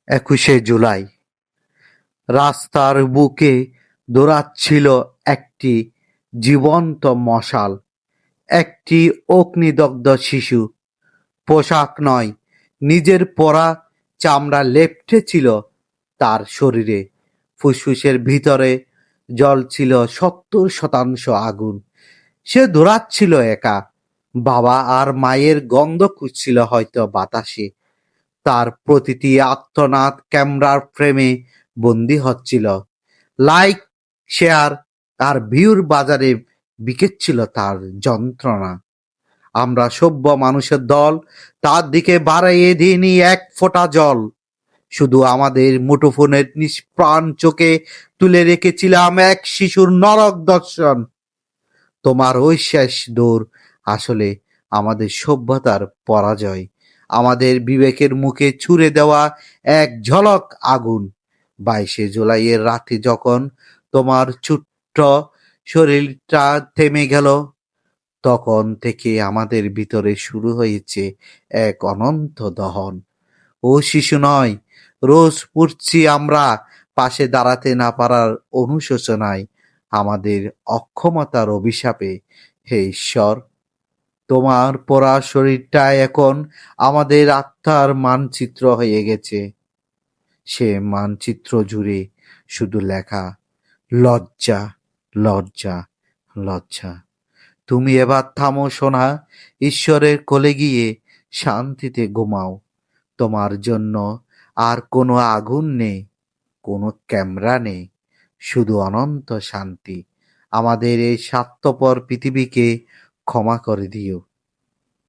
21শে জুলাই রাস্তার বুকে দৌড়াচ্ছিল একটি জীবন্ত মশাল, একটি অগ্নিদগ্ধ শিশু। পোশাক নয়, নিজের পরা চামড়া লেপ্টে ছিল তার শরীরে। ফুসফুসের ভিতরে জ্বলছিল 70% আগুন। সে দৌড়াচ্ছিল একা। বাবা আর মায়ের গন্ধ খুঁজছিল হয়তো বাতাসে। তার প্রতিটি আর্তনাদ ক্যামেরার ফ্রেমে বন্দী হচ্ছিল। লাইক, শেয়ার আর ভিউর বাজারে বিকেচ্ছিল তার যন্ত্রণা। আমরা সভ্য মানুষের দল তার দিকে বাড়াইয়ে দিইনি এক ফোঁটা জল। শুধু আমাদের মুঠোফোনের নিষ্প্রাণ চোখে তুলে রেখেছিলাম এক শিশুর নরক দর্শন। তোমার ওই শেষ দৌড় আসলে আমাদের সভ্যতার পরাজয়, আমাদের বিবেকের মুখে ছুঁড়ে দেওয়া এক ঝলক আগুন। 22শে জুলাইয়ের রাতে যখন তোমার ছোট্ট শরীরটা থেমে গেল, তখন থেকে আমাদের ভিতরে শুরু হয়েছে এক অনন্ত দহন। ও শিশু নয়, রোজ পড়ছি আমরা পাশে দাঁড়াতে না পারার অনুশোচনায়, আমাদের অক্ষমতার অভিশাপে। হে ঈশ্বর, তোমার পড়া শরীরটা এখন আমাদের আত্মার মানচিত্র হয়ে গেছে। সে মানচিত্র জুড়ে শুধু লেখা লজ্জা, লজ্জা, লজ্জা। তুমি এবার থামো সোনা, ঈশ্বরের কোলে গিয়ে শান্তিতে ঘুমাও। তোমার জন্য আর কোনো আগুন নেই, কোনো ক্যামেরা নেই, শুধু অনন্ত শান্তি। আমাদের এই স্বার্থপর পৃথিবীকে ক্ষমা করে দিও।